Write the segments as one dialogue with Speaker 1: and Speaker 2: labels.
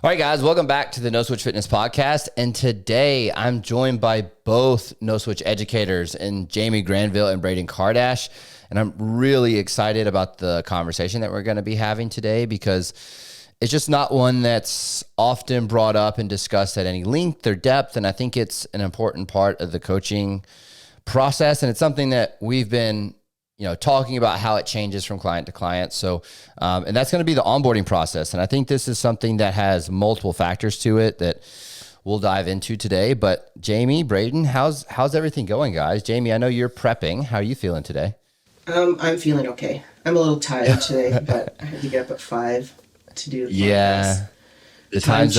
Speaker 1: All right, guys, welcome back to the No Switch Fitness Podcast. And today I'm joined by both No Switch educators and Jamie Granville and Braeden Kardash. And I'm really excited about the conversation that we're going to be having today because it's just not one that's often brought up and discussed at any length or depth. And I think it's an important part of the coaching process. And it's something that we've been talking about how it changes from client to client. So, and that's going to be the onboarding process. And I think this is something that has multiple factors to it that we'll dive into today. But Jamie, Braeden, how's everything going, guys? Jamie, I know you're prepping. How are you feeling today?
Speaker 2: I'm feeling okay. I'm a little tired today, but I had to get up at 5 to do the podcast.
Speaker 1: Yeah. The time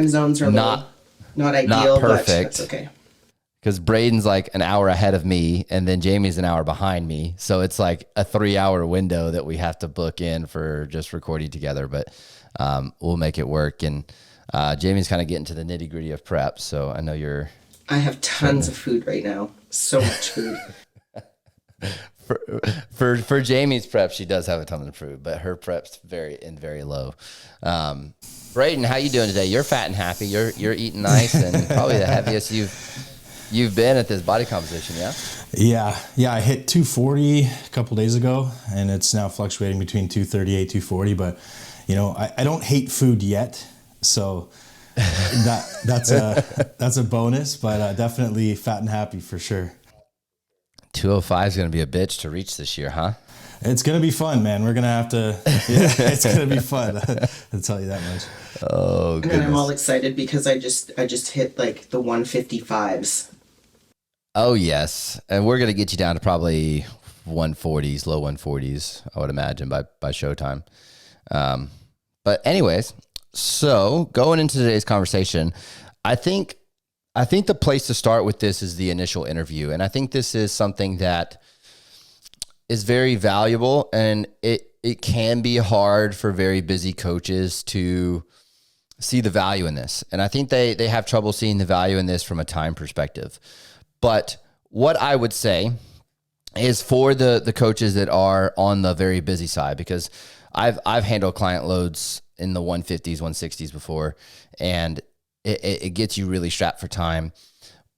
Speaker 1: zones are not
Speaker 2: ideal,
Speaker 1: not perfect.
Speaker 2: But that's okay.
Speaker 1: Because Braden's like an hour ahead of me, and then Jamie's an hour behind me. So it's like a 3-hour window that we have to book in for just recording together. But we'll make it work. And Jamie's kind of getting to the nitty gritty of prep. So I know
Speaker 2: I have tons of food right now. So much food.
Speaker 1: For Jamie's prep, she does have a ton of food, but her prep's very low. Braeden, how you doing today? You're fat and happy. You're eating nice and probably the heaviest you've been at this body composition, yeah?
Speaker 3: Yeah. I hit 240 a couple days ago, and it's now fluctuating between 238, 240. But I don't hate food yet, so that's a bonus. But definitely fat and happy for sure.
Speaker 1: 205 is going to be a bitch to reach this year, huh?
Speaker 3: It's going to be fun, man. We're going to have to, it's going to be fun. I'll tell you that much.
Speaker 1: Oh, goodness.
Speaker 2: And I'm all excited because I just hit like the 155s.
Speaker 1: Oh, yes. And we're going to get you down to probably 140s, low 140s, I would imagine by showtime. But anyways, so going into today's conversation, I think the place to start with this is the initial interview. And I think this is something that is very valuable, and it can be hard for very busy coaches to see the value in this. And I think they have trouble seeing the value in this from a time perspective. But what I would say is for the coaches that are on the very busy side, because I've handled client loads in the 150s, 160s before, and it gets you really strapped for time.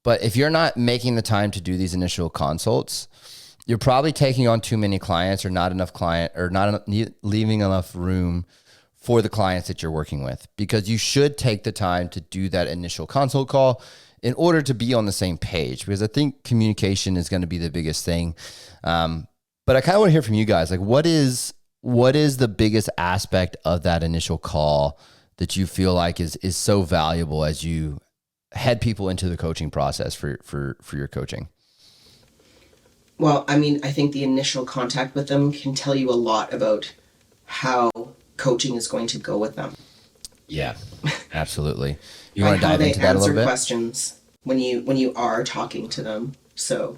Speaker 1: But if you're not making the time to do these initial consults, you're probably taking on too many clients or not leaving enough room for the clients that you're working with, because you should take the time to do that initial consult call in order to be on the same page, because I think communication is going to be the biggest thing. But I kind of want to hear from you guys. Like, what is the biggest aspect of that initial call that you feel like is so valuable as you head people into the coaching process for your coaching?
Speaker 2: Well, I mean, I think the initial contact with them can tell you a lot about how coaching is going to go with them.
Speaker 1: Yeah, absolutely. You want to dive into that a little bit?
Speaker 2: Questions when you are talking to them. So,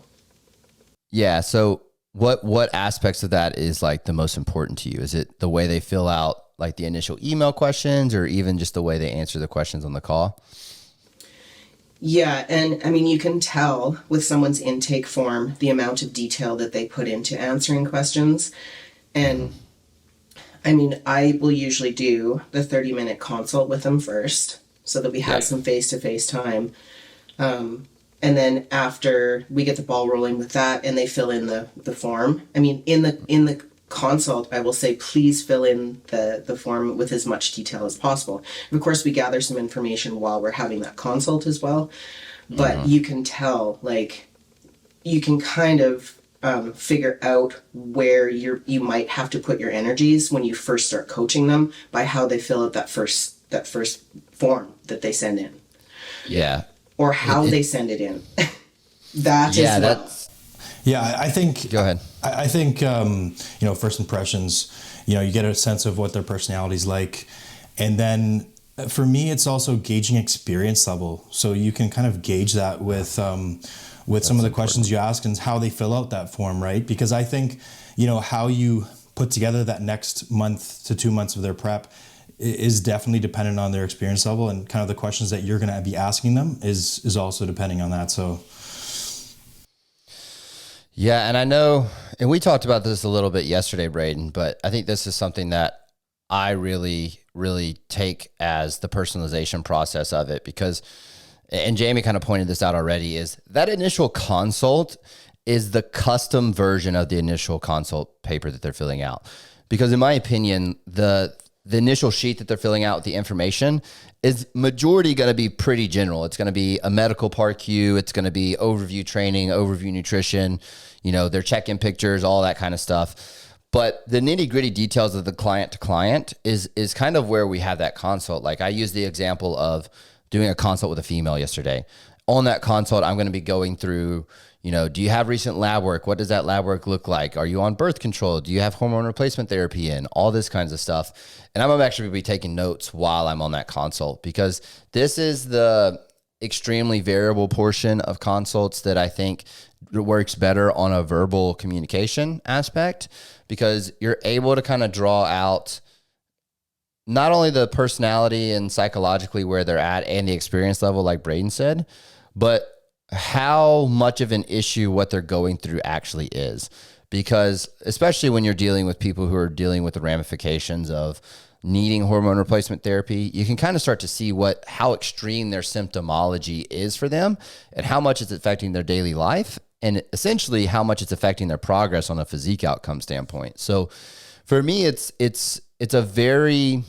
Speaker 1: yeah. So what aspects of that is like the most important to you? Is it the way they fill out like the initial email questions, or even just the way they answer the questions on the call?
Speaker 2: Yeah, and I mean, you can tell with someone's intake form the amount of detail that they put into answering questions. And I mean, I will usually do the 30-minute consult with them first so that we have some face-to-face time. And then after we get the ball rolling with that and they fill in the form, I mean, in the consult, I will say, please fill in the form with as much detail as possible. And of course, we gather some information while we're having that consult as well. But you can tell, like, you can kind of figure out where you might have to put your energies when you first start coaching them by how they fill out that first form that they send in.
Speaker 1: Yeah.
Speaker 2: Or how they send it in.
Speaker 3: Yeah, I think.
Speaker 1: Go ahead.
Speaker 3: I think first impressions. You get a sense of what their personality's like, and then for me, it's also gauging experience level. So you can kind of gauge that with some of the questions you ask and how they fill out that form, right? Because I think how you put together that next month to 2 months of their prep is definitely dependent on their experience level, and kind of the questions that you're going to be asking them is also depending on that. So.
Speaker 1: Yeah, and I know, and we talked about this a little bit yesterday, Braeden, but I think this is something that I really really take as the personalization process of it, because, and Jamie kind of pointed this out already, is that initial consult is the custom version of the initial consult paper that they're filling out. Because in my opinion, the initial sheet that they're filling out with the information is majority going to be pretty general. It's going to be a medical PAR-Q. It's going to be overview training, overview nutrition, their check-in pictures, all that kind of stuff. But the nitty gritty details of the client to client is kind of where we have that consult. Like I used the example of doing a consult with a female yesterday. On that consult, I'm going to be going through, do you have recent lab work? What does that lab work look like? Are you on birth control? Do you have hormone replacement therapy in? All this kinds of stuff. And I'm going to actually be taking notes while I'm on that consult, because this is the extremely variable portion of consults that I think works better on a verbal communication aspect, because you're able to kind of draw out not only the personality and psychologically where they're at and the experience level, like Braeden said, but how much of an issue what they're going through actually is. Because especially when you're dealing with people who are dealing with the ramifications of needing hormone replacement therapy, you can kind of start to see how extreme their symptomology is for them and how much it's affecting their daily life, and essentially how much it's affecting their progress on a physique outcome standpoint. So for me, it's a very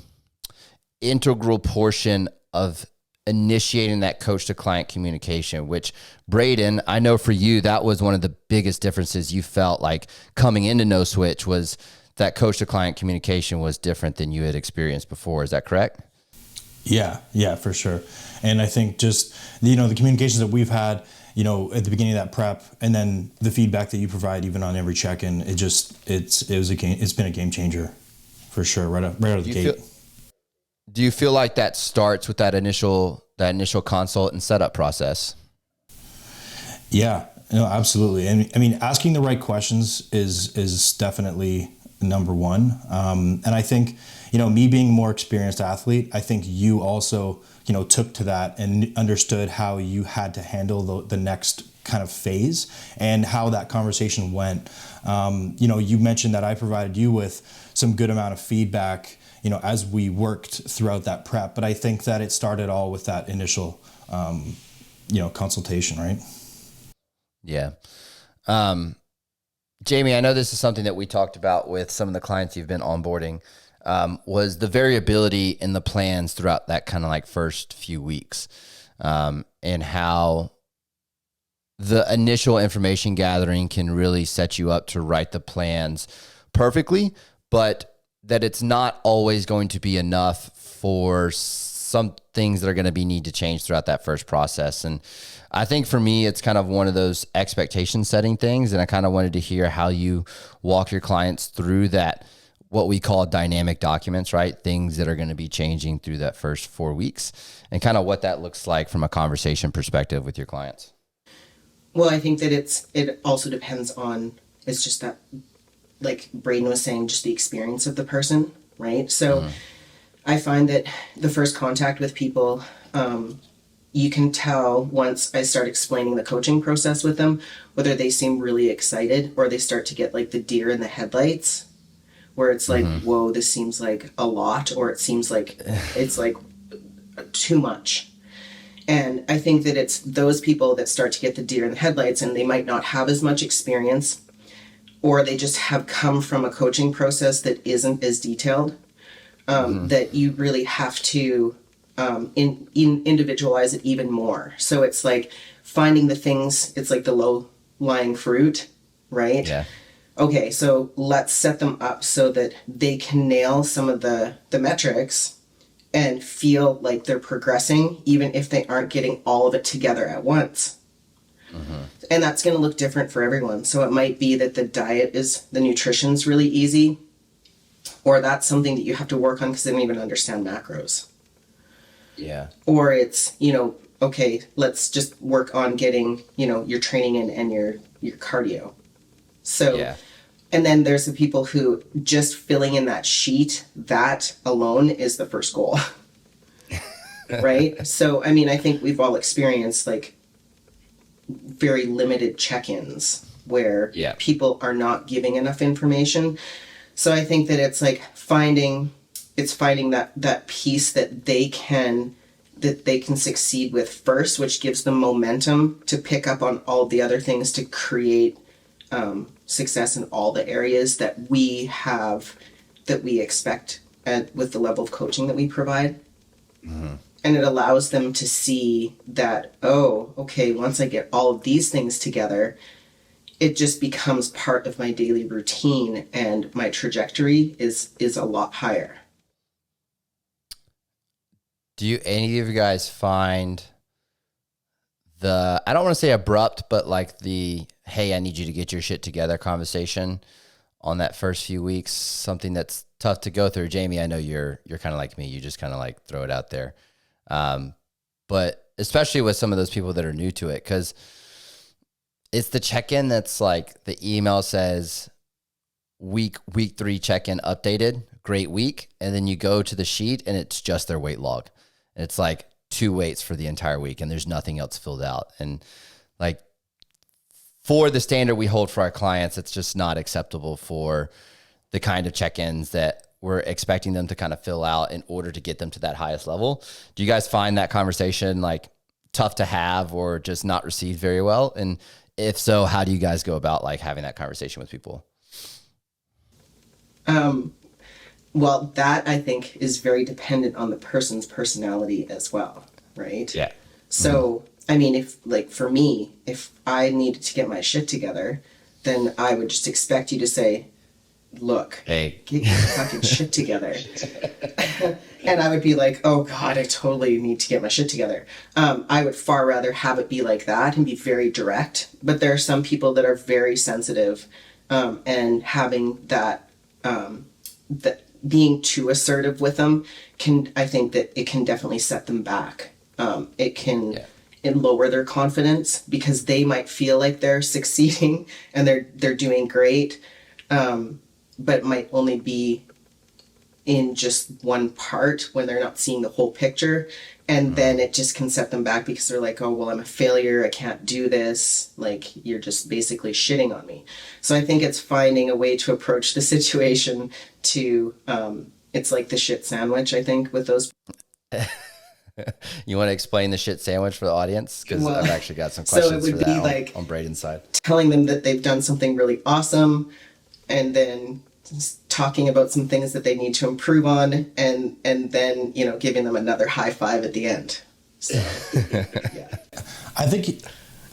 Speaker 1: integral portion of initiating that coach to client communication, which Braeden, I know for you, that was one of the biggest differences you felt like coming into No Switch, was that coach to client communication was different than you had experienced before. Is that correct?
Speaker 3: Yeah, for sure. And I think just, the communications that we've had, at the beginning of that prep, and then the feedback that you provide even on every check-in, it's been a game changer for sure. Right out of the gate.
Speaker 1: Do you feel like that starts with that initial consult and setup process?
Speaker 3: Yeah, no, absolutely. And I mean, asking the right questions is definitely number one. And I think, me being a more experienced athlete, I think you also, took to that and understood how you had to handle the next kind of phase and how that conversation went. You mentioned that I provided you with some good amount of feedback, as we worked throughout that prep. But I think that it started all with that initial, consultation, right?
Speaker 1: Yeah. Jamie, I know this is something that we talked about with some of the clients you've been onboarding, was the variability in the plans throughout that kind of like first few weeks, and how the initial information gathering can really set you up to write the plans perfectly, but that it's not always going to be enough for some things that are going to need to change throughout that first process. And I think for me, it's kind of one of those expectation setting things. And I kind of wanted to hear how you walk your clients through that, what we call dynamic documents, right? Things that are going to be changing through that first 4 weeks, and kind of what that looks like from a conversation perspective with your clients.
Speaker 2: Well, I think that it also depends on, it's just that, like Braeden was saying, just the experience of the person, right? So I find that the first contact with people, you can tell once I start explaining the coaching process with them, whether they seem really excited or they start to get like the deer in the headlights, where it's like, whoa, this seems like a lot, or it seems like it's like too much. And I think that it's those people that start to get the deer in the headlights, and they might not have as much experience, or they just have come from a coaching process that isn't as detailed, that you really have to individualize it even more. So it's like finding the things, it's like the low-lying fruit, right?
Speaker 1: Yeah.
Speaker 2: Okay, so let's set them up so that they can nail some of the metrics and feel like they're progressing, even if they aren't getting all of it together at once. And that's going to look different for everyone. So it might be that the nutrition's really easy, or that's something that you have to work on because they don't even understand macros.
Speaker 1: Yeah.
Speaker 2: Or it's, okay, let's just work on getting, your training in and your cardio. So,
Speaker 1: yeah.
Speaker 2: And then there's the people who just filling in that sheet, that alone is the first goal. Right? So, I mean, I think we've all experienced like very limited check-ins where people are not giving enough information. So I think that it's like finding it's finding that piece that they can succeed with first, which gives them momentum to pick up on all the other things to create success in all the areas that we expect with the level of coaching that we provide. Mm-hmm. And it allows them to see that, oh, okay, once I get all of these things together, it just becomes part of my daily routine, and my trajectory is a lot higher.
Speaker 1: Do any of you guys find I don't want to say abrupt, but like hey, I need you to get your shit together conversation on that first few weeks, something that's tough to go through? Jamie, I know you're kind of like me. You just kind of like throw it out there. But especially with some of those people that are new to it, because it's the check-in that's like the email says week 3 check-in updated, great week. And then you go to the sheet and it's just their weight log. And it's like 2 weights for the entire week and there's nothing else filled out. And like for the standard we hold for our clients, it's just not acceptable for the kind of check-ins that we're expecting them to kind of fill out in order to get them to that highest level. Do you guys find that conversation like tough to have or just not received very well? And if so, how do you guys go about like having that conversation with people?
Speaker 2: Well, that I think is very dependent on the person's personality as well, right?
Speaker 1: Yeah.
Speaker 2: So, I mean, for me, if I needed to get my shit together, then I would just expect you to say, look,
Speaker 1: hey,
Speaker 2: get your fucking shit together. And I would be like, oh God, I totally need to get my shit together. I would far rather have it be like that and be very direct. But there are some people that are very sensitive, and having that being too assertive with them I think that it can definitely set them back. It can lower their confidence because they might feel like they're succeeding and they're doing great, but it might only be in just one part when they're not seeing the whole picture. And then it just can set them back because they're like, oh, well, I'm a failure. I can't do this. Like, you're just basically shitting on me. So I think it's finding a way to approach the situation to, it's like the shit sandwich, I think, with those.
Speaker 1: You want to explain the shit sandwich for the audience? Because I've actually got some
Speaker 2: So
Speaker 1: questions
Speaker 2: it would
Speaker 1: for that
Speaker 2: be like
Speaker 1: on Braeden's side.
Speaker 2: Telling them that they've done something really awesome and then talking about some things that they need to improve on, and then, you know, giving them another high five at the end. So, yeah.
Speaker 3: I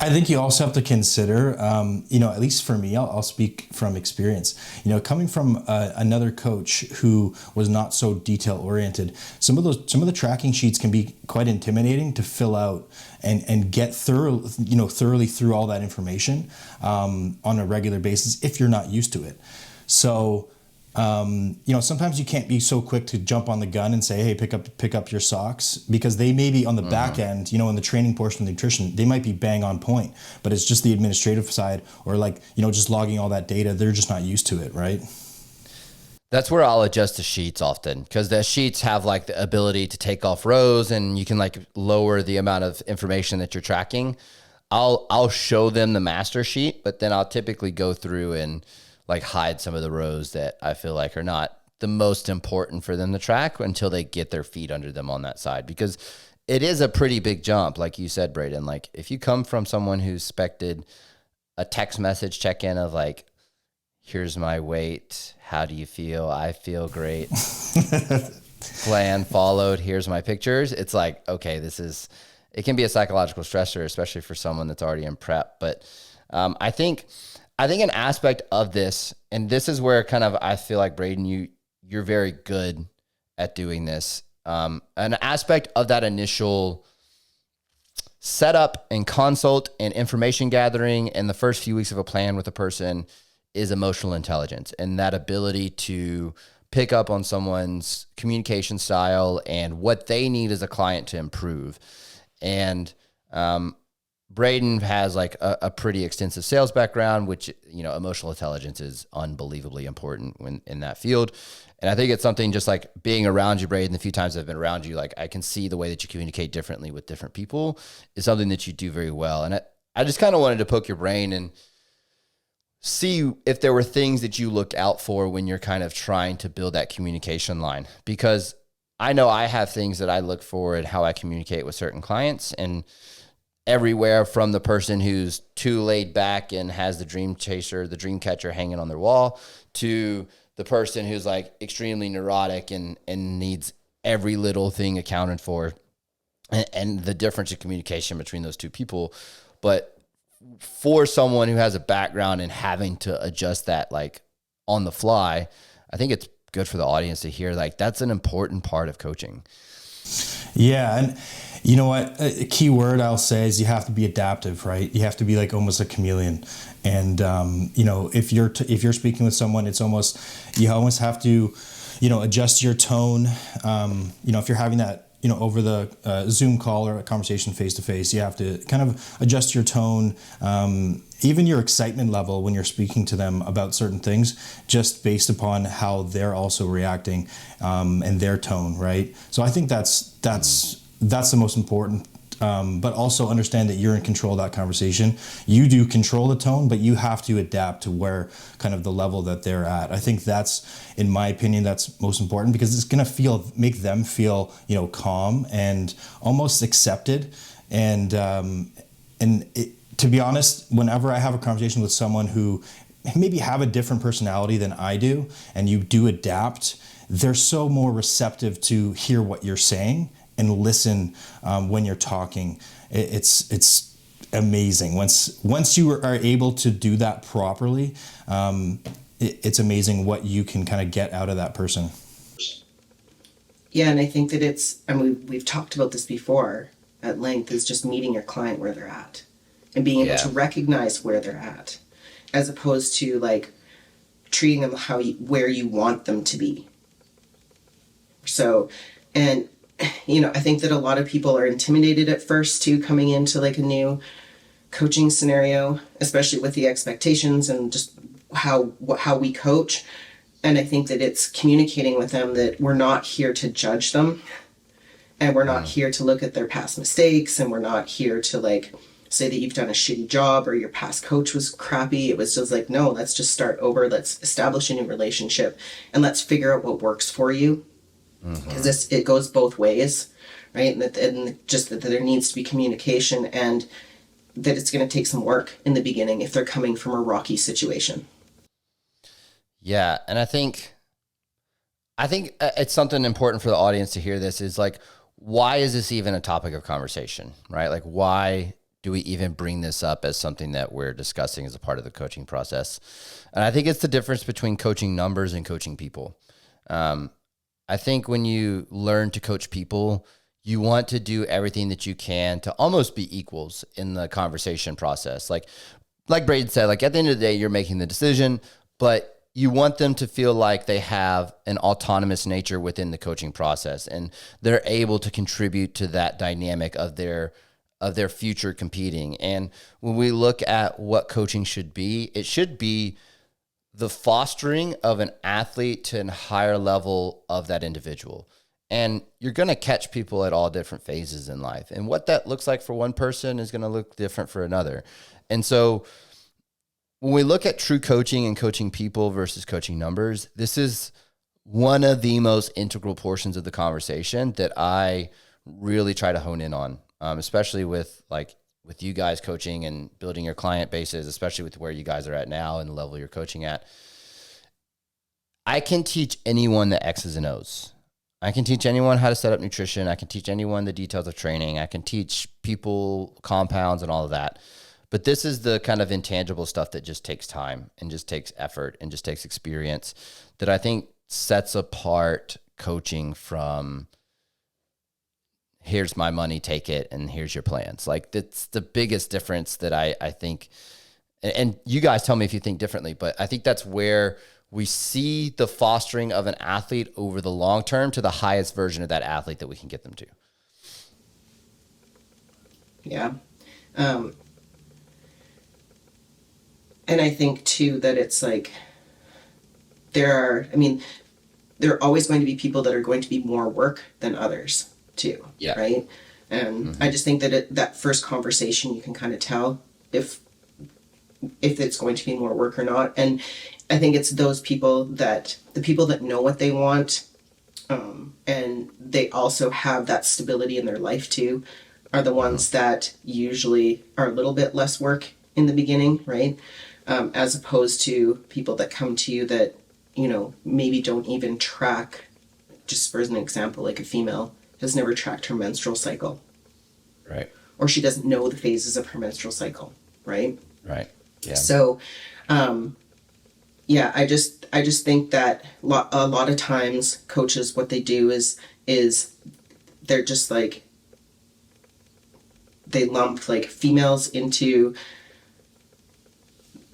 Speaker 3: think you also have to consider, at least for me, I'll speak from experience, coming from another coach who was not so detail oriented. Some of the tracking sheets can be quite intimidating to fill out and get thoroughly through all that information on a regular basis if you're not used to it. So, sometimes you can't be so quick to jump on the gun and say, hey, pick up your socks, because they may be on the back end, in the training portion of the nutrition, they might be bang on point, but it's just the administrative side or just logging all that data. They're just not used to it. Right.
Speaker 1: That's where I'll adjust the sheets often, because the sheets have like the ability to take off rows and you can like lower the amount of information that you're tracking. I'll show them the master sheet, but then I'll typically go through and like hide some of the rows that I feel like are not the most important for them to track until they get their feet under them on that side. Because it is a pretty big jump. Like you said, Braeden, like if you come from someone who's expected a text message check-in of like, here's my weight, how do you feel? I feel great. Plan followed, here's my pictures. It's like, okay, it can be a psychological stressor, especially for someone that's already in prep. But I think an aspect of this, and this is where kind of I feel like, Braeden, you're very good at doing this. An aspect of that initial setup and consult and information gathering and the first few weeks of a plan with a person is emotional intelligence, and that ability to pick up on someone's communication style and what they need as a client to improve. And Braeden has like a pretty extensive sales background, which, emotional intelligence is unbelievably important when in that field. And I think it's something just like being around you, Braeden, the few times I've been around you, like I can see the way that you communicate differently with different people is something that you do very well. And I just kind of wanted to poke your brain and see if there were things that you look out for when you're kind of trying to build that communication line. Because I know I have things that I look for in how I communicate with certain clients, and everywhere from the person who's too laid back and has the dream catcher hanging on their wall, to the person who's like extremely neurotic and needs every little thing accounted for, and the difference in communication between those two people. But for someone who has a background in having to adjust that like on the fly, I think it's good for the audience to hear like that's an important part of coaching.
Speaker 3: Yeah. And you know what, a key word I'll say is you have to be adaptive, right? You have to be like almost a chameleon. And, if you're speaking with someone, you almost have to, adjust your tone. If you're having that, over the Zoom call or a conversation face to face, you have to kind of adjust your tone, even your excitement level when you're speaking to them about certain things, just based upon how they're also reacting, and their tone, right? So I think that's the most important. But also understand that you're in control of that conversation. You do control the tone, but you have to adapt to where kind of the level that they're at. I think that's, in my opinion, that's most important, because it's going to make them feel, calm and almost accepted. And to be honest, whenever I have a conversation with someone who maybe have a different personality than I do, and you do adapt, they're so more receptive to hear what you're saying and listen when you're talking. It's amazing. Once you are able to do that properly, it's amazing what you can kind of get out of that person.
Speaker 2: Yeah, and I think that we've talked about this before at length, is just meeting your client where they're at and being able to recognize where they're at, as opposed to like treating them where you want them to be. So, and I think that a lot of people are intimidated at first too, coming into like a new coaching scenario, especially with the expectations and just how we coach. And I think that it's communicating with them that we're not here to judge them, and we're not here to look at their past mistakes, and we're not here to like say that you've done a shitty job or your past coach was crappy. It was just like, no, let's just start over. Let's establish a new relationship, and let's figure out what works for you. Because it goes both ways, right? And just that there needs to be communication, and that it's going to take some work in the beginning if they're coming from a rocky situation.
Speaker 1: Yeah, and I think it's something important for the audience to hear. This is like, why is this even a topic of conversation, right? Like, why do we even bring this up as something that we're discussing as a part of the coaching process? And I think it's the difference between coaching numbers and coaching people. I think when you learn to coach people, you want to do everything that you can to almost be equals in the conversation process. Like Braeden said, like at the end of the day, you're making the decision, but you want them to feel like they have an autonomous nature within the coaching process, and they're able to contribute to that dynamic of their future competing. And when we look at what coaching should be, it should be the fostering of an athlete to a higher level of that individual. And you're going to catch people at all different phases in life. And what that looks like for one person is going to look different for another. And so when we look at true coaching and coaching people versus coaching numbers, this is one of the most integral portions of the conversation that I really try to hone in on, especially with you guys coaching and building your client bases, especially with where you guys are at now and the level you're coaching at. I can teach anyone the X's and O's. I can teach anyone how to set up nutrition. I can teach anyone the details of training. I can teach people compounds and all of that. But this is the kind of intangible stuff that just takes time and just takes effort and just takes experience that I think sets apart coaching from here's my money, take it, and here's your plans. Like, that's the biggest difference that I think, and you guys tell me if you think differently, but I think that's where we see the fostering of an athlete over the long term to the highest version of that athlete that we can get them to.
Speaker 2: Yeah. And I think too that it's like, there are always going to be people that are going to be more work than others too. Yeah. Right. And I just think that that first conversation, you can kind of tell if if it's going to be more work or not. And I think it's those people that know what they want, and they also have that stability in their life too, are the ones that usually are a little bit less work in the beginning, right? As opposed to people that come to you that, maybe don't even track, just for an example, like a female has never tracked her menstrual cycle.
Speaker 1: Right.
Speaker 2: Or she doesn't know the phases of her menstrual cycle, right?
Speaker 1: Right. Yeah.
Speaker 2: So, I just think that a lot of times coaches, what they do is they're just like, they lump like females into,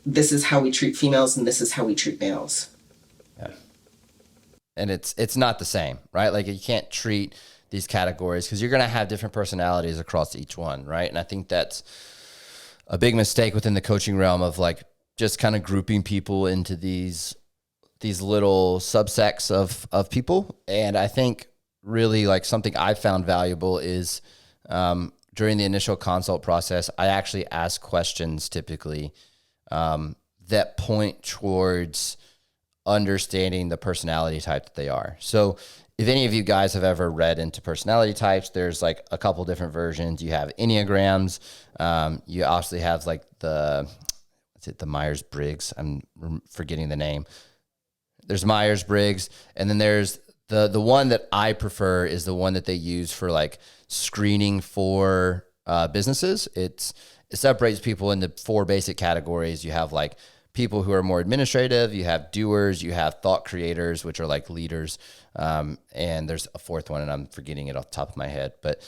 Speaker 2: this is how we treat females and this is how we treat males.
Speaker 1: Yeah. And it's not the same, right? Like you can't treat these categories because you're going to have different personalities across each one, right? And I think that's a big mistake within the coaching realm of like just kind of grouping people into these little subsects of people. And I think really like something I found valuable is during the initial consult process, I actually ask questions typically that point towards understanding the personality type that they are. So if any of you guys have ever read into personality types, there's like a couple different versions. You have Enneagrams. You obviously have like the Myers-Briggs. I'm forgetting the name. There's Myers-Briggs. And then there's the one that I prefer is the one that they use for like screening for businesses. It separates people into 4 basic categories. You have like people who are more administrative, you have doers, you have thought creators, which are like leaders. And there's a 4th one and I'm forgetting it off the top of my head, but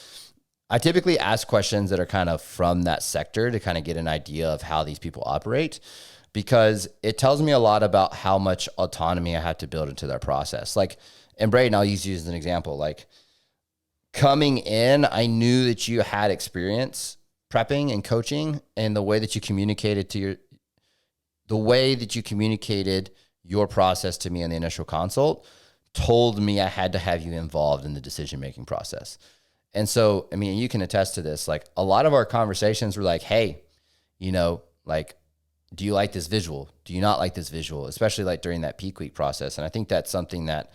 Speaker 1: I typically ask questions that are kind of from that sector to kind of get an idea of how these people operate, because it tells me a lot about how much autonomy I have to build into their process. Like, and Braeden, I'll use you as an example, like coming in, I knew that you had experience prepping and coaching, and the way that you communicated your process to me in the initial consult told me I had to have you involved in the decision-making process. And so, I mean, you can attest to this. Like a lot of our conversations were like, hey, like, do you like this visual? Do you not like this visual? Especially like during that peak week process. And I think that's something that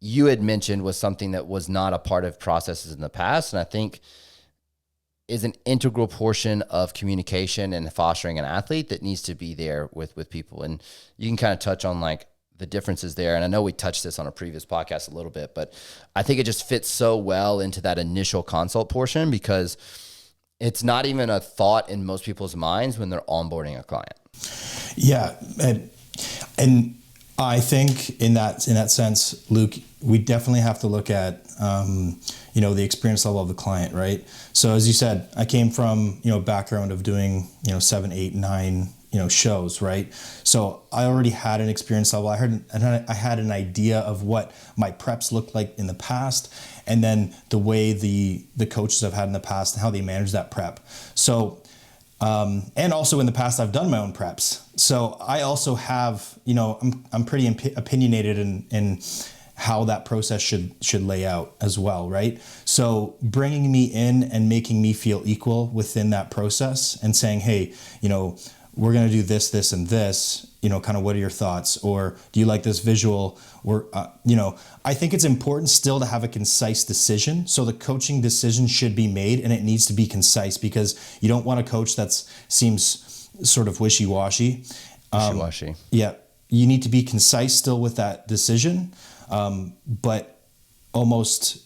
Speaker 1: you had mentioned was something that was not a part of processes in the past. And I think is an integral portion of communication and fostering an athlete that needs to be there with people. And you can kind of touch on like the differences there. And I know we touched this on a previous podcast a little bit, but I think it just fits so well into that initial consult portion because it's not even a thought in most people's minds when they're onboarding a client.
Speaker 3: Yeah. And I think in that sense, Luke, we definitely have to look at, the experience level of the client, right? So as you said, I came from, background of doing, 7, 8, 9, shows, right? So I already had an experience level. I had an idea of what my preps looked like in the past, and then the way the coaches I've had in the past and how they manage that prep. So, and also in the past, I've done my own preps. So I also have, I'm pretty opinionated in how that process should lay out as well, right? So bringing me in and making me feel equal within that process and saying, hey, we're going to do this, this, and this, kind of what are your thoughts? Or do you like this visual? Or, I think it's important still to have a concise decision. So the coaching decision should be made and it needs to be concise because you don't want a coach that seems sort of wishy-washy. Yeah. You need to be concise still with that decision, but almost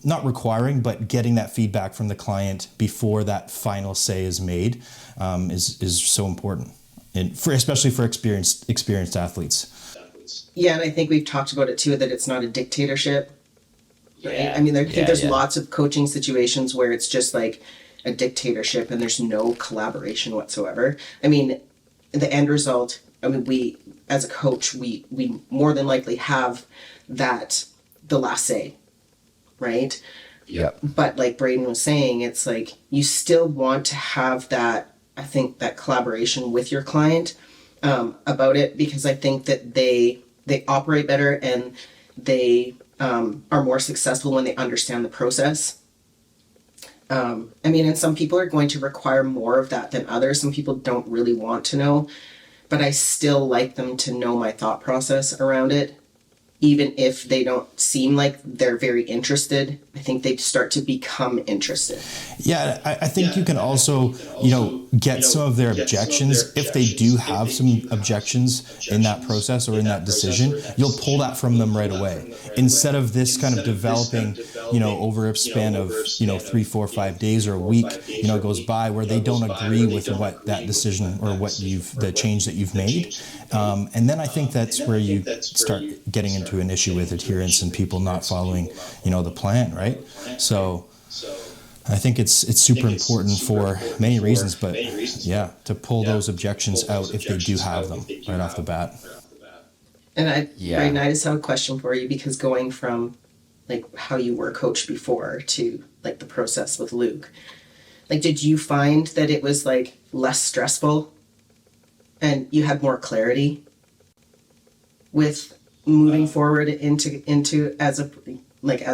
Speaker 3: not requiring, but getting that feedback from the client before that final say is made is so important, and especially for experienced athletes.
Speaker 2: Yeah, and I think we've talked about it too, that it's not a dictatorship. Right? Yeah. I mean, I think there's lots of coaching situations where it's just like a dictatorship and there's no collaboration whatsoever. I mean, the end result, we as a coach, we more than likely have the last say, right?
Speaker 1: Yep.
Speaker 2: But like Braeden was saying, it's like you still want to have that, I think, that collaboration with your client about it, because I think that they operate better and they are more successful when they understand the process. I mean, and some people are going to require more of that than others. Some people don't really want to know, but I still like them to know my thought process around it. Even if they don't seem like they're very interested, I think they start to become interested.
Speaker 3: Yeah, I think you can also, get some of their objections. If they do have some objections in that process or in that decision, you'll pull that from them right away. Instead of this kind of developing, over a span of, 3, 4, 5 days or a week, goes by where they don't agree with what that decision or the change that you've made. And then I think that's where you start getting into an issue with adherence and people not following, the plan, right? So I think it's super important for many reasons, but yeah, to pull those objections out if they do have them right off the bat.
Speaker 2: And Braeden, I just have a question for you, because going from like how you were coached before to like the process with Luke, like, did you find that it was like less stressful and you had more clarity with moving forward into as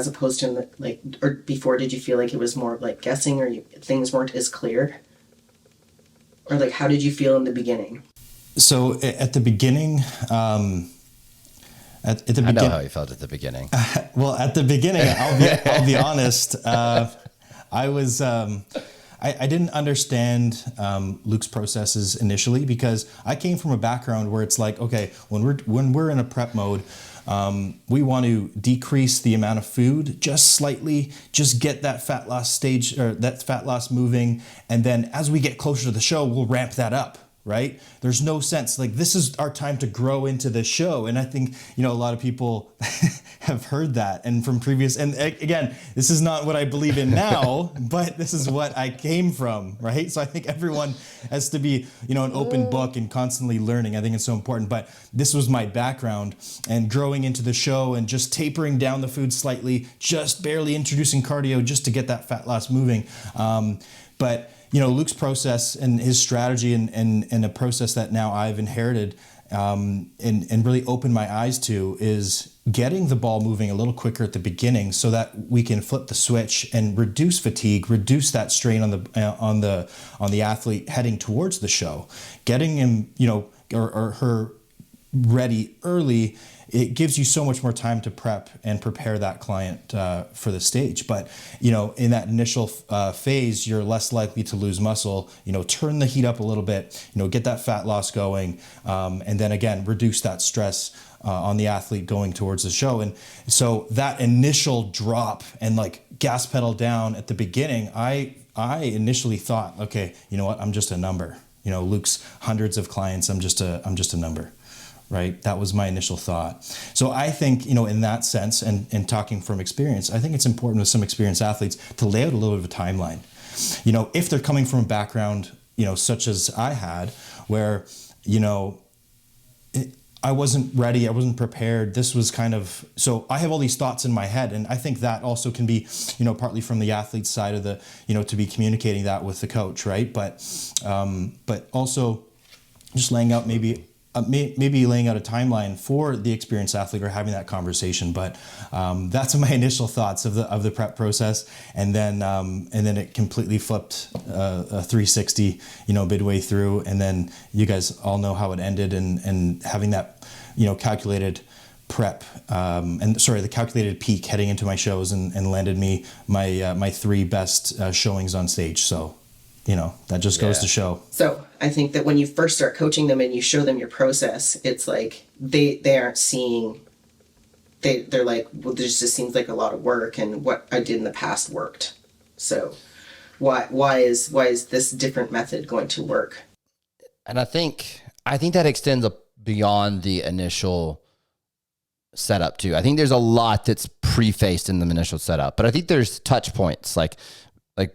Speaker 2: opposed to like, or before, did you feel like it was more like guessing, or things weren't as clear? Or like, how did you feel in the beginning?
Speaker 3: So at the beginning, I
Speaker 1: know how you felt at the beginning.
Speaker 3: Well, at the beginning, I'll be honest. I was, I didn't understand Luke's processes initially, because I came from a background where it's like, okay, when we're in a prep mode, we want to decrease the amount of food just slightly, just get that fat loss stage or that fat loss moving, and then as we get closer to the show, we'll ramp that up. Right? There's no sense, like, this is our time to grow into the show. And I think, a lot of people have heard that, and from previous, and again, this is not what I believe in now, but this is what I came from, right? So I think everyone has to be, an open book and constantly learning. I think it's so important, but this was my background, and growing into the show and just tapering down the food slightly, just barely introducing cardio just to get that fat loss moving. But Luke's process and his strategy and a process that now I've inherited and really opened my eyes to is getting the ball moving a little quicker at the beginning, so that we can flip the switch and reduce fatigue, reduce that strain on the athlete heading towards the show. Getting him, or her ready early, it gives you so much more time to prep and prepare that client for the stage. But, in that initial phase, you're less likely to lose muscle, turn the heat up a little bit, get that fat loss going, and then again, reduce that stress on the athlete going towards the show. And so that initial drop and like gas pedal down at the beginning, I initially thought, okay, you know what, I'm just a number. Luke's hundreds of clients, I'm just a number. Right? That was my initial thought. So I think, in that sense, and talking from experience, I think it's important with some experienced athletes to lay out a little bit of a timeline. If they're coming from a background, such as I had, where, I wasn't ready, I wasn't prepared. This was so I have all these thoughts in my head, and I think that also can be, partly from the athlete's side of the, to be communicating that with the coach, right? But also just laying out maybe laying out a timeline for the experienced athlete or having that conversation. But that's my initial thoughts of the prep process, and then it completely flipped a 360, midway through, and then you guys all know how it ended, and having that calculated prep the calculated peak heading into my shows and landed me my 3 best showings on stage. So that just goes to show.
Speaker 2: So I think that when you first start coaching them and you show them your process, it's like they aren't seeing, they're like, well, this just seems like a lot of work, and what I did in the past worked. So why is this different method going to work?
Speaker 1: And I think that extends beyond the initial setup too. I think there's a lot that's prefaced in the initial setup, but I think there's touch points like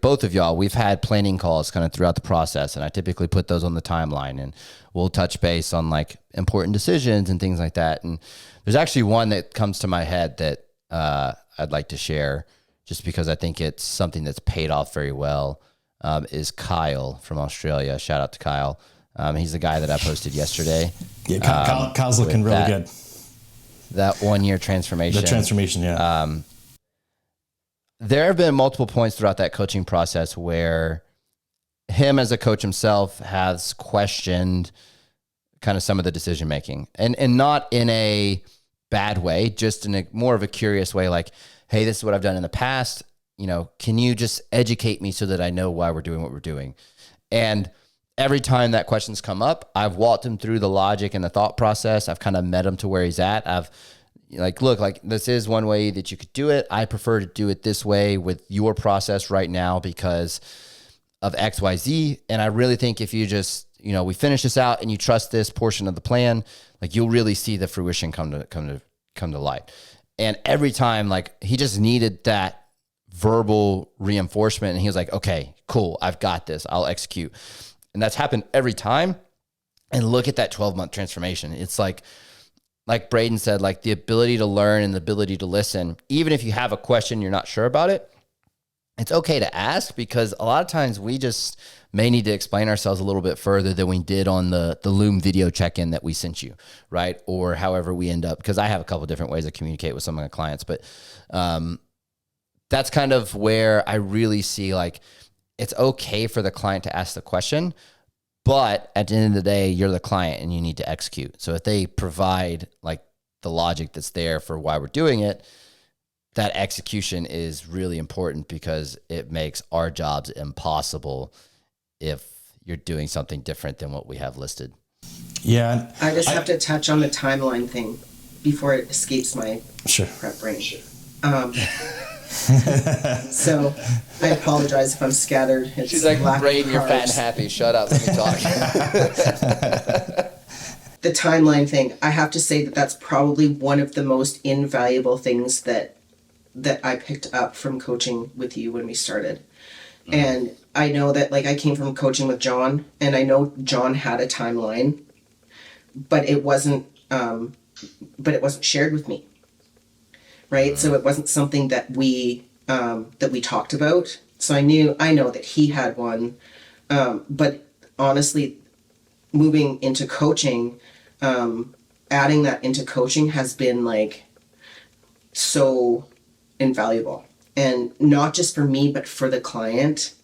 Speaker 1: both of y'all, we've had planning calls kind of throughout the process, and I typically put those on the timeline, and we'll touch base on like important decisions and things like that. And there's actually one that comes to my head that I'd like to share, just because I think it's something that's paid off very well, is Kyle from Australia. Shout out to Kyle. He's the guy that I posted yesterday.
Speaker 3: Yeah, Kyle's looking really good.
Speaker 1: That 1 year transformation.
Speaker 3: The transformation, yeah.
Speaker 1: there have been multiple points throughout that coaching process where him as a coach himself has questioned kind of some of the decision making, and not in a bad way, just in a more of a curious way, like, hey, this is what I've done in the past. Can you just educate me so that I know why we're doing what we're doing? And every time that question's come up, I've walked him through the logic and the thought process. I've kind of met him to where he's at. I've look, this is one way that you could do it. I prefer to do it this way with your process right now because of X, Y, Z. And I really think if you just, we finish this out and you trust this portion of the plan, like you'll really see the fruition come to light. And every time, like, he just needed that verbal reinforcement, and he was like, okay, cool, I've got this, I'll execute. And that's happened every time. And look at that 12-month transformation. It's like Braeden said, like the ability to learn and the ability to listen, even if you have a question, you're not sure about it, it's okay to ask, because a lot of times we just may need to explain ourselves a little bit further than we did on the Loom video check-in that we sent you, right? Or however we end up, because I have a couple different ways to communicate with some of my clients, but that's kind of where I really see, like, it's okay for the client to ask the question, but at the end of the day, you're the client and you need to execute. So if they provide like the logic that's there for why we're doing it, that execution is really important, because it makes our jobs impossible if you're doing something different than what we have listed.
Speaker 3: Yeah.
Speaker 2: I just have to touch on the timeline thing before it escapes my prep brain. So I apologize if I'm scattered.
Speaker 1: She's like, Braeden, you're fat and happy. Shut up. Let me talk.
Speaker 2: The timeline thing, I have to say that that's probably one of the most invaluable things that I picked up from coaching with you when we started. Mm-hmm. And I know that, like, I came from coaching with John, and I know John had a timeline, but it wasn't shared with me. Right. Mm-hmm. So it wasn't something that we talked about. So I know that he had one. But honestly, moving into coaching, adding that into coaching has been like so invaluable, and not just for me, but for the client,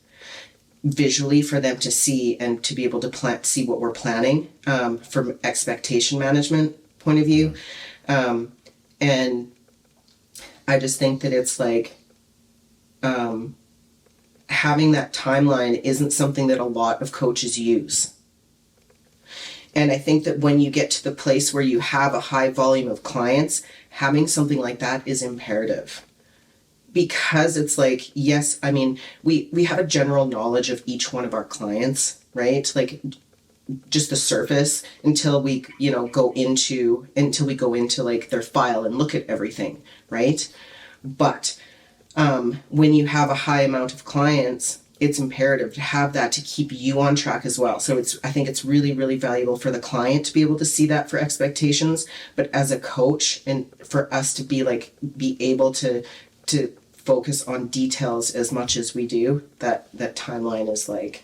Speaker 2: visually, for them to see and to be able to see what we're planning, from expectation management point of view. And I just think that it's like, having that timeline isn't something that a lot of coaches use. And I think that when you get to the place where you have a high volume of clients, having something like that is imperative. Because it's like, yes, I mean, we have a general knowledge of each one of our clients, right? Like just the surface until we go into like their file and look at everything, right? But when you have a high amount of clients, it's imperative to have that to keep you on track as well. So I think it's really, really valuable for the client to be able to see that for expectations, but as a coach, and for us to be able to focus on details as much as we do, that timeline is like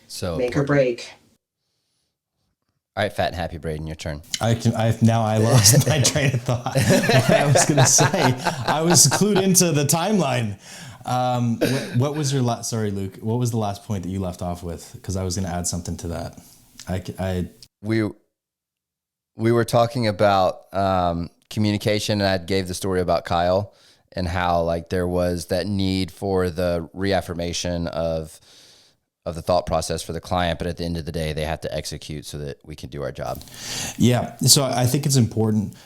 Speaker 2: so make or break.
Speaker 1: All right, fat and happy, Braeden, your turn.
Speaker 3: I lost my train of thought. I was going to say, I was clued into the timeline. What was your last? Sorry, Luke. What was the last point that you left off with? Because I was going to add something to that.
Speaker 1: We were talking about communication, and I gave the story about Kyle and how like there was that need for the reaffirmation of the thought process for the client, but at the end of the day, they have to execute so that we can do our job.
Speaker 3: Yeah. So I think it's important,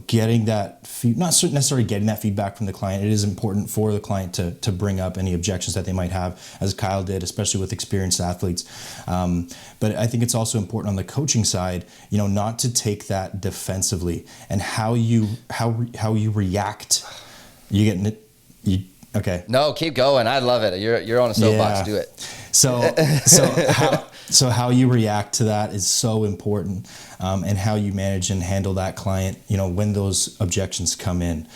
Speaker 3: getting that not necessarily getting that feedback from the client. It is important for the client to bring up any objections that they might have, as Kyle did, especially with experienced athletes. But I think it's also important on the coaching side, not to take that defensively, and how you react. You getting it? Okay.
Speaker 1: No, keep going. I love it. You're on a soapbox. Yeah. Do it.
Speaker 3: So how you react to that is so important, and how you manage and handle that client, when those objections come in.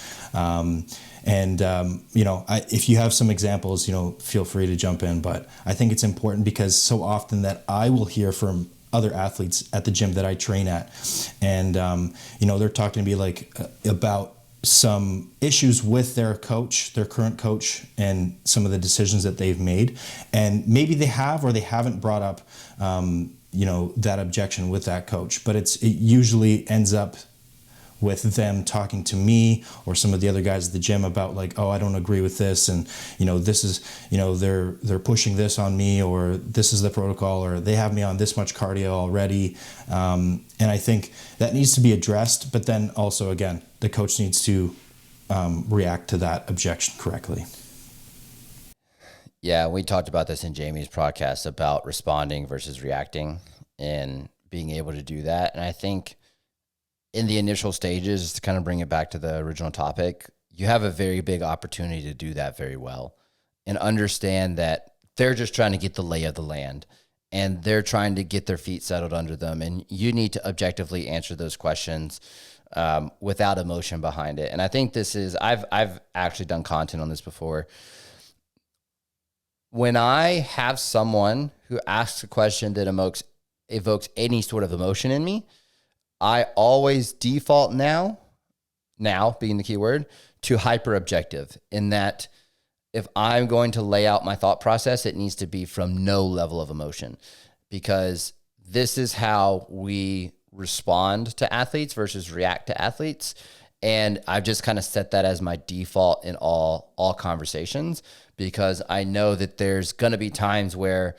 Speaker 3: If you have some examples, feel free to jump in. But I think it's important, because so often that I will hear from other athletes at the gym that I train at, and they're talking to me like about some issues with their coach, their current coach, and some of the decisions that they've made. And maybe they have or they haven't brought up, that objection with that coach. But it usually ends up with them talking to me or some of the other guys at the gym about like, oh, I don't agree with this. And, this is, they're pushing this on me, or this is the protocol, or they have me on this much cardio already. And I think that needs to be addressed. But then also, again, the coach needs to react to that objection correctly.
Speaker 1: Yeah, we talked about this in Jamie's podcast about responding versus reacting and being able to do that. And I think in the initial stages, to kind of bring it back to the original topic, you have a very big opportunity to do that very well and understand that they're just trying to get the lay of the land and they're trying to get their feet settled under them. And you need to objectively answer those questions without emotion behind it. And I think I've actually done content on this before. When I have someone who asks a question that evokes any sort of emotion in me, I always default now being the key word, to hyper objective, in that if I'm going to lay out my thought process, it needs to be from no level of emotion, because this is how we respond to athletes versus react to athletes. And I've just kind of set that as my default in all conversations, because I know that there's going to be times where,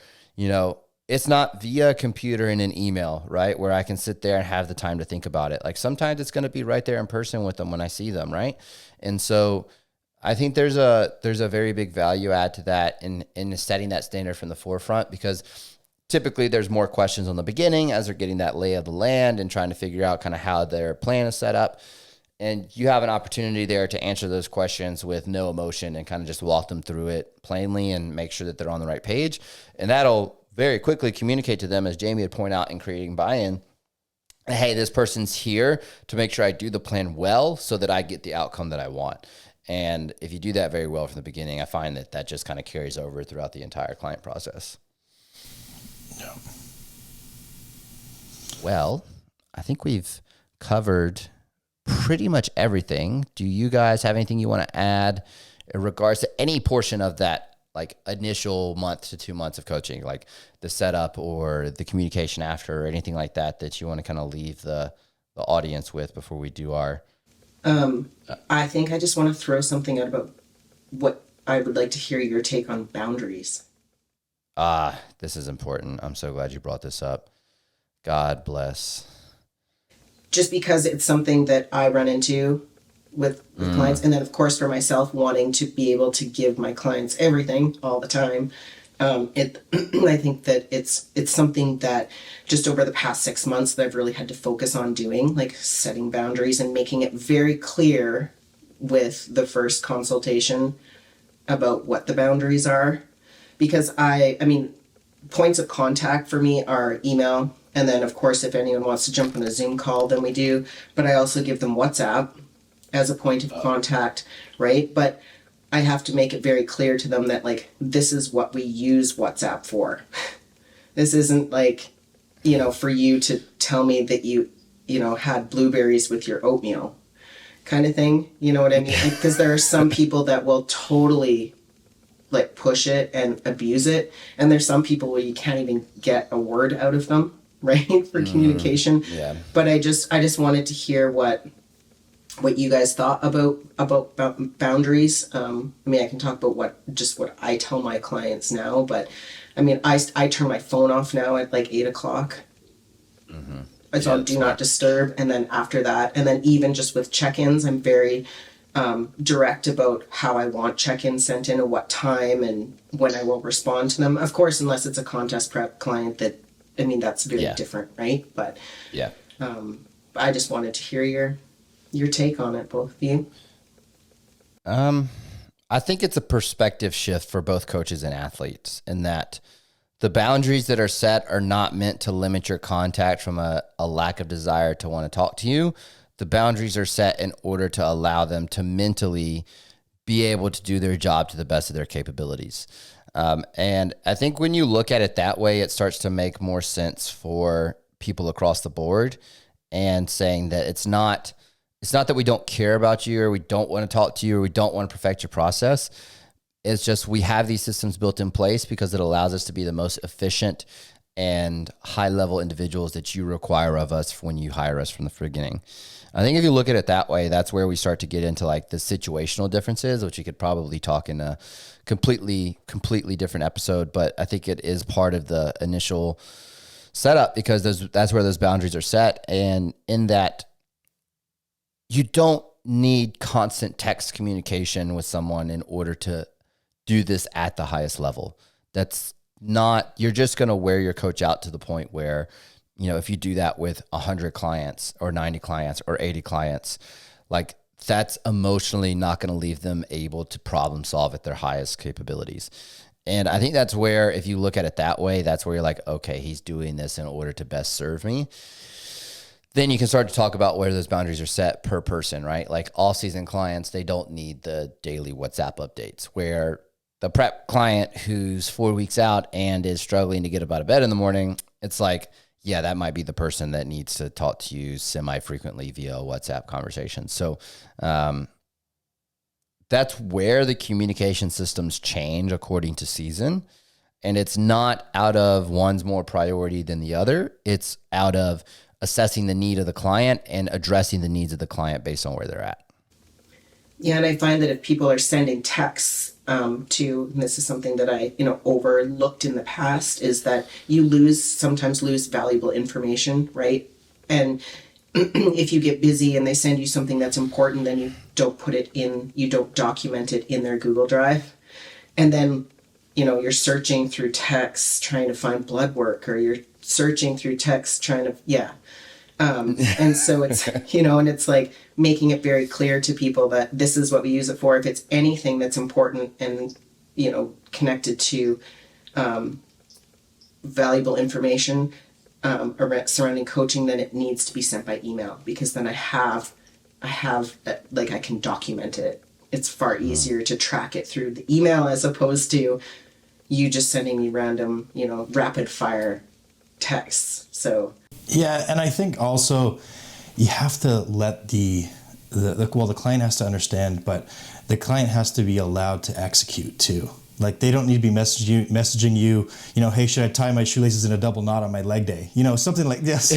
Speaker 1: it's not via a computer and an email, right? Where I can sit there and have the time to think about it. Like sometimes it's going to be right there in person with them when I see them, right? And so I think there's a very big value add to that in setting that standard from the forefront, because typically there's more questions on the beginning as they're getting that lay of the land and trying to figure out kind of how their plan is set up. And you have an opportunity there to answer those questions with no emotion and kind of just walk them through it plainly and make sure that they're on the right page. And that'll very quickly communicate to them, as Jamie had pointed out in creating buy-in, hey, this person's here to make sure I do the plan well so that I get the outcome that I want. And if you do that very well from the beginning, I find that just kind of carries over throughout the entire client process.
Speaker 3: Yeah.
Speaker 1: Well, I think we've covered pretty much everything. Do you guys have anything you want to add in regards to any portion of that, like initial month to 2 months of coaching, like the setup or the communication after, or anything like that you want to kind of leave the audience with before we do our...
Speaker 2: I think I just want to throw something out about what I would like to hear your take on boundaries.
Speaker 1: This is important. I'm so glad you brought this up. God bless.
Speaker 2: Just because it's something that I run into with clients. And then, of course, for myself, wanting to be able to give my clients everything all the time. I think that it's something that just over the past 6 months that I've really had to focus on doing, like setting boundaries and making it very clear with the first consultation about what the boundaries are. Because I mean, points of contact for me are email. And then, of course, if anyone wants to jump on a Zoom call, then we do. But I also give them WhatsApp as a point of contact, right? But I have to make it very clear to them that, like, this is what we use WhatsApp for. This isn't like, for you to tell me that you had blueberries with your oatmeal kind of thing. You know what I mean? Because there are some people that will totally like push it and abuse it. And there's some people where you can't even get a word out of them, right? For communication.
Speaker 1: Yeah.
Speaker 2: But I just wanted to hear what you guys thought about boundaries. I mean, I can talk about what I tell my clients now, but I mean, I turn my phone off now at like 8 o'clock.
Speaker 1: Mm-hmm.
Speaker 2: It's on do not disturb. And then after that, and then even just with check-ins, I'm very direct about how I want check-ins sent in, at what time and when I will respond to them. Of course, unless it's a contest prep client, that's very different, right? But
Speaker 1: yeah,
Speaker 2: I just wanted to hear your take on it, both of you.
Speaker 1: I think it's a perspective shift for both coaches and athletes, in that the boundaries that are set are not meant to limit your contact from a lack of desire to want to talk to you. The boundaries are set in order to allow them to mentally be able to do their job to the best of their capabilities. And I think when you look at it that way, it starts to make more sense for people across the board, and saying that it's not it's not that we don't care about you or we don't want to talk to you or we don't want to perfect your process. It's just we have these systems built in place because it allows us to be the most efficient and high-level individuals that you require of us when you hire us from the beginning. I think if you look at it that way, that's where we start to get into like the situational differences, which you could probably talk in a completely different episode. But I think it is part of the initial setup because that's where those boundaries are set. And in that, you don't need constant text communication with someone in order to do this at the highest level. That's not, you're just going to wear your coach out to the point where, you know, if you do that with 100 clients or 90 clients or 80 clients, like that's emotionally not going to leave them able to problem solve at their highest capabilities. And I think that's where, if you look at it that way, that's where you're like, okay, he's doing this in order to best serve me. Then you can start to talk about where those boundaries are set per person, right? Like all season clients, they don't need the daily WhatsApp updates, where the prep client who's 4 weeks out and is struggling to get up out of bed in the morning, it's like, yeah, that might be the person that needs to talk to you semi-frequently via WhatsApp conversation. So that's where the communication systems change according to season. And it's not out of one's more priority than the other. It's out of assessing the need of the client and addressing the needs of the client based on where they're at.
Speaker 2: Yeah, and I find that if people are sending texts to, and this is something that I, overlooked in the past, is that you sometimes lose valuable information, right? And if you get busy and they send you something that's important, then you don't document it in their Google Drive. And then, you're searching through texts trying to find blood work, or you're searching through texts trying to, and so it's, and it's like making it very clear to people that this is what we use it for. If it's anything that's important and, connected to valuable information surrounding coaching, then it needs to be sent by email, because then I can document it. It's far easier to track it through the email as opposed to you just sending me random, rapid fire texts. So
Speaker 3: yeah, and I think also you have to let the client has to understand, but the client has to be allowed to execute too. Like they don't need to be messaging you, hey, should I tie my shoelaces in a double knot on my leg day? Something like this.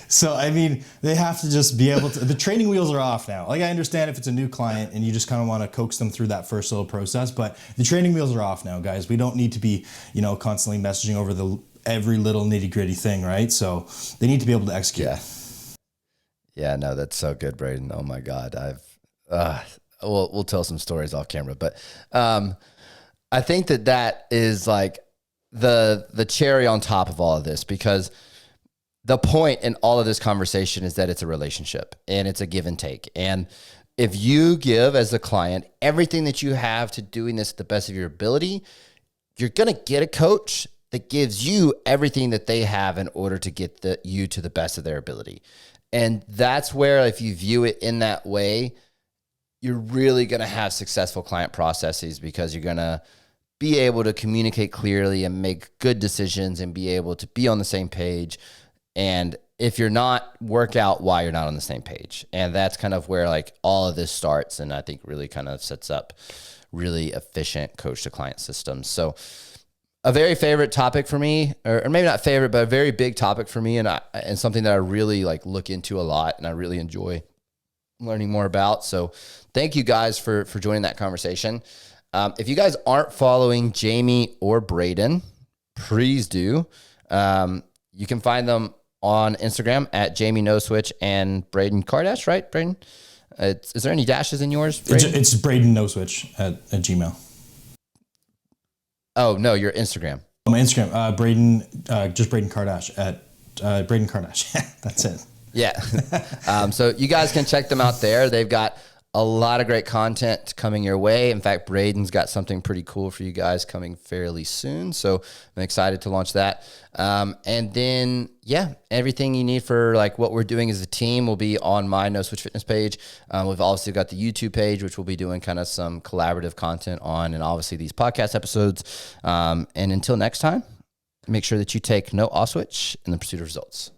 Speaker 3: So, I mean, they have to just be able to, the training wheels are off now. Like I understand if it's a new client and you just kind of want to coax them through that first little process, but the training wheels are off now, guys. We don't need to be, constantly messaging over every little nitty gritty thing, right? So they need to be able to execute.
Speaker 1: Yeah, no, that's so good, Braeden. Oh my God. We'll tell some stories off camera, but I think that is like the cherry on top of all of this, because the point in all of this conversation is that it's a relationship and it's a give and take. And if you give as a client everything that you have to doing this at the best of your ability, you're going to get a coach that gives you everything that they have in order to get you to the best of their ability. And that's where, if you view it in that way, you're really going to have successful client processes, because you're going to be able to communicate clearly and make good decisions and be able to be on the same page. And if you're not, work out why you're not on the same page. And that's kind of where like all of this starts. And I think really kind of sets up really efficient coach to client systems. So a very favorite topic for me, or maybe not favorite, but a very big topic for me, and something that I really like look into a lot and I really enjoy learning more about. So thank you guys for joining that conversation. If you guys aren't following Jamie or Braeden, please do. You can find them on Instagram at Jamie No Switch and Braeden Kardash, right, Braeden? Is there any dashes in yours, Braeden?
Speaker 3: It's Braeden No Switch at Gmail.
Speaker 1: Oh, no, your Instagram.
Speaker 3: My Instagram, Braeden, just Braeden Kardash at Braeden Kardash. That's it.
Speaker 1: Yeah. So you guys can check them out there. They've got a lot of great content coming your way. In fact, Braeden's got something pretty cool for you guys coming fairly soon. So I'm excited to launch that. And then, everything you need for like what we're doing as a team will be on my No Switch Fitness page. We've also got the YouTube page, which we'll be doing kind of some collaborative content on, and obviously these podcast episodes. And until next time, make sure that you take no off switch in the pursuit of results.